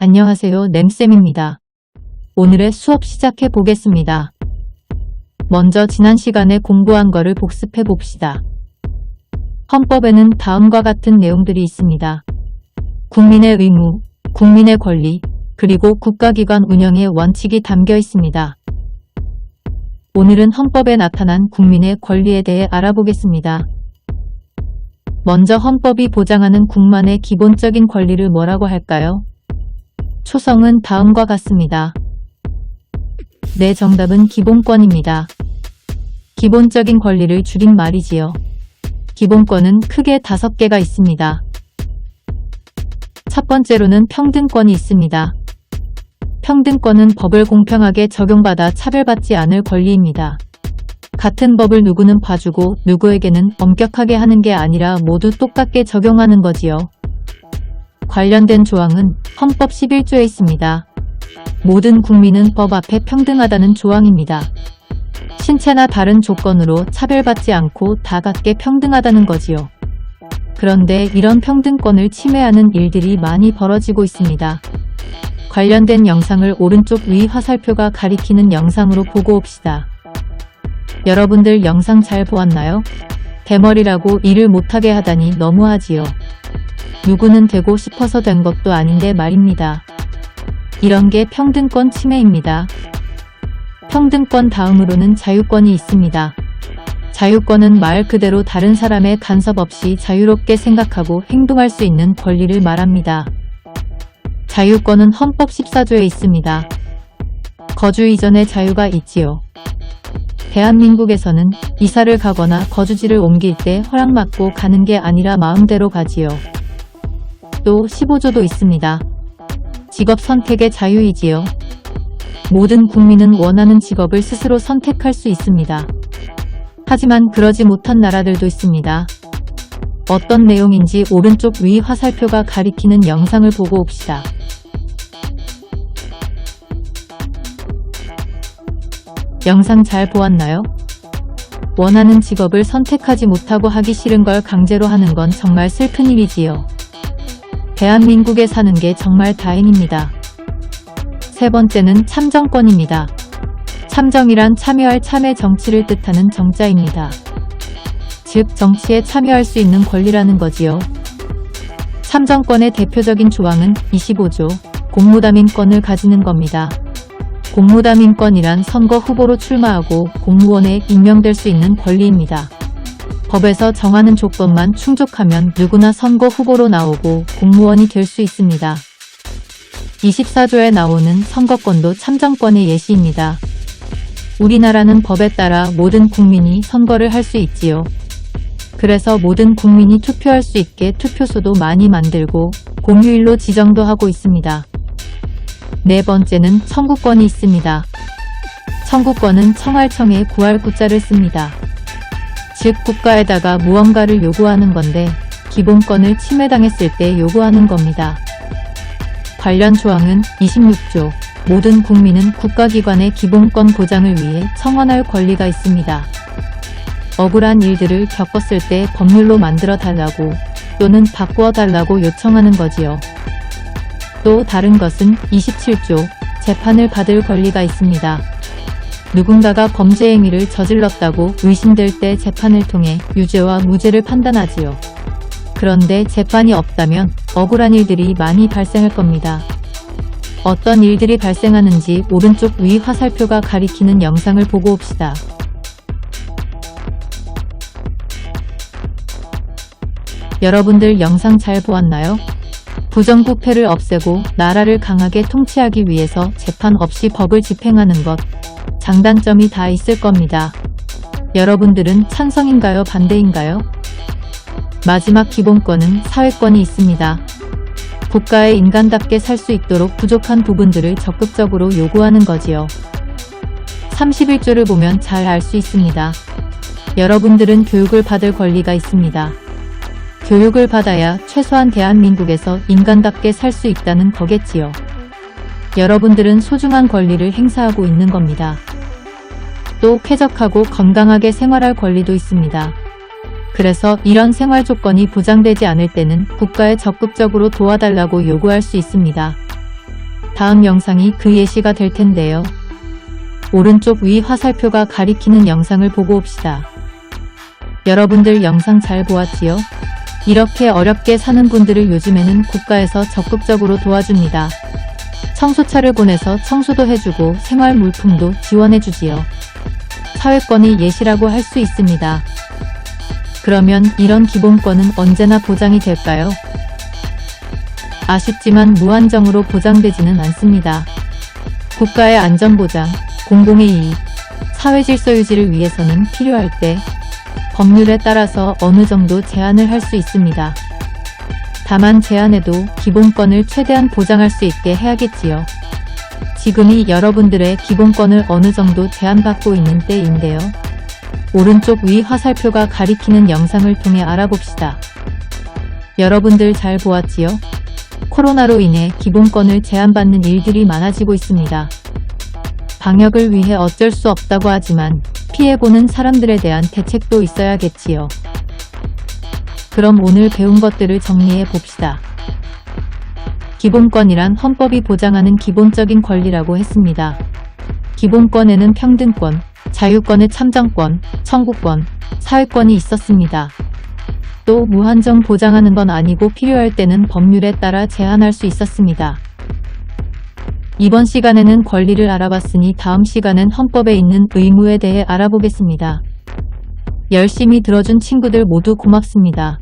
안녕하세요, 램쌤입니다. 오늘의 수업 시작해 보겠습니다. 먼저 지난 시간에 공부한 거를 복습해 봅시다. 헌법에는 다음과 같은 내용들이 있습니다. 국민의 의무, 국민의 권리, 그리고 국가기관 운영의 원칙이 담겨 있습니다. 오늘은 헌법에 나타난 국민의 권리에 대해 알아보겠습니다. 먼저 헌법이 보장하는 국민의 기본적인 권리를 뭐라고 할까요? 초성은 다음과 같습니다. 네, 정답은 기본권입니다. 기본적인 권리를 줄인 말이지요. 기본권은 크게 5개가 있습니다. 첫 번째로는 평등권이 있습니다. 평등권은 법을 공평하게 적용받아 차별받지 않을 권리입니다. 같은 법을 누구는 봐주고 누구에게는 엄격하게 하는 게 아니라 모두 똑같게 적용하는 거지요. 관련된 조항은 헌법 11조에 있습니다. 모든 국민은 법 앞에 평등하다는 조항입니다. 신체나 다른 조건으로 차별받지 않고 다 같게 평등하다는 거지요. 그런데 이런 평등권을 침해하는 일들이 많이 벌어지고 있습니다. 관련된 영상을 오른쪽 위 화살표가 가리키는 영상으로 보고 옵시다. 여러분들 영상 잘 보았나요? 대머리라고 일을 못하게 하다니 너무하지요. 누구는 되고 싶어서 된 것도 아닌데 말입니다. 이런 게 평등권 침해입니다. 평등권 다음으로는 자유권이 있습니다. 자유권은 말 그대로 다른 사람의 간섭 없이 자유롭게 생각하고 행동할 수 있는 권리를 말합니다. 자유권은 헌법 14조에 있습니다. 거주 이전의 자유가 있지요. 대한민국에서는 이사를 가거나 거주지를 옮길 때 허락받고 가는 게 아니라 마음대로 가지요. 또 15조도 있습니다. 직업 선택의 자유이지요. 모든 국민은 원하는 직업을 스스로 선택할 수 있습니다. 하지만 그러지 못한 나라들도 있습니다. 어떤 내용인지 오른쪽 위 화살표가 가리키는 영상을 보고 옵시다. 영상 잘 보았나요? 원하는 직업을 선택하지 못하고 하기 싫은 걸 강제로 하는 건 정말 슬픈 일이지요. 대한민국에 사는 게 정말 다행입니다. 세 번째는 참정권입니다. 참정이란 참여할 참여 정치를 뜻하는 정자입니다. 즉 정치에 참여할 수 있는 권리라는 거지요. 참정권의 대표적인 조항은 25조 공무담임권을 가지는 겁니다. 공무담임권이란 선거 후보로 출마하고 공무원에 임명될 수 있는 권리입니다. 법에서 정하는 조건만 충족하면 누구나 선거 후보로 나오고 공무원이 될 수 있습니다. 24조에 나오는 선거권도 참정권의 예시입니다. 우리나라는 법에 따라 모든 국민이 선거를 할 수 있지요. 그래서 모든 국민이 투표할 수 있게 투표소도 많이 만들고 공휴일로 지정도 하고 있습니다. 네 번째는 청구권이 있습니다. 청구권은 청할 청에 구할 구자를 씁니다. 즉 국가에다가 무언가를 요구하는 건데 기본권을 침해당했을 때 요구하는 겁니다. 관련 조항은 26조 모든 국민은 국가기관의 기본권 보장을 위해 청원할 권리가 있습니다. 억울한 일들을 겪었을 때 법률로 만들어 달라고 또는 바꾸어 달라고 요청하는 거지요. 또 다른 것은 27조 재판을 받을 권리가 있습니다. 누군가가 범죄 행위를 저질렀다고 의심될 때 재판을 통해 유죄와 무죄를 판단하지요. 그런데 재판이 없다면 억울한 일들이 많이 발생할 겁니다. 어떤 일들이 발생하는지 오른쪽 위 화살표가 가리키는 영상을 보고 옵시다. 여러분들 영상 잘 보았나요? 부정부패를 없애고 나라를 강하게 통치하기 위해서 재판 없이 법을 집행하는 것, 장단점이 다 있을 겁니다. 여러분들은 찬성인가요? 반대인가요? 마지막 기본권은 사회권이 있습니다. 국가에 인간답게 살 수 있도록 부족한 부분들을 적극적으로 요구하는 거지요. 31조를 보면 잘 알 수 있습니다. 여러분들은 교육을 받을 권리가 있습니다. 교육을 받아야 최소한 대한민국에서 인간답게 살 수 있다는 거겠지요. 여러분들은 소중한 권리를 행사하고 있는 겁니다. 또 쾌적하고 건강하게 생활할 권리도 있습니다. 그래서 이런 생활 조건이 보장되지 않을 때는 국가에 적극적으로 도와달라고 요구할 수 있습니다. 다음 영상이 그 예시가 될 텐데요. 오른쪽 위 화살표가 가리키는 영상을 보고 옵시다. 여러분들 영상 잘 보았지요? 이렇게 어렵게 사는 분들을 요즘에는 국가에서 적극적으로 도와줍니다. 청소차를 보내서 청소도 해주고 생활 물품도 지원해주지요. 사회권의 예시라고 할 수 있습니다. 그러면 이런 기본권은 언제나 보장이 될까요? 아쉽지만 무한정으로 보장되지는 않습니다. 국가의 안전보장, 공공의 이익, 사회질서 유지를 위해서는 필요할 때 법률에 따라서 어느 정도 제한을 할 수 있습니다. 다만 제한해도 기본권을 최대한 보장할 수 있게 해야겠지요. 지금이 여러분들의 기본권을 어느 정도 제한받고 있는 때인데요. 오른쪽 위 화살표가 가리키는 영상을 통해 알아봅시다. 여러분들 잘 보았지요? 코로나로 인해 기본권을 제한받는 일들이 많아지고 있습니다. 방역을 위해 어쩔 수 없다고 하지만 피해보는 사람들에 대한 대책도 있어야겠지요. 그럼 오늘 배운 것들을 정리해 봅시다. 기본권이란 헌법이 보장하는 기본적인 권리라고 했습니다. 기본권에는 평등권, 자유권의 참정권, 청구권, 사회권이 있었습니다. 또 무한정 보장하는 건 아니고 필요할 때는 법률에 따라 제한할 수 있었습니다. 이번 시간에는 권리를 알아봤으니 다음 시간은 헌법에 있는 의무에 대해 알아보겠습니다. 열심히 들어준 친구들 모두 고맙습니다.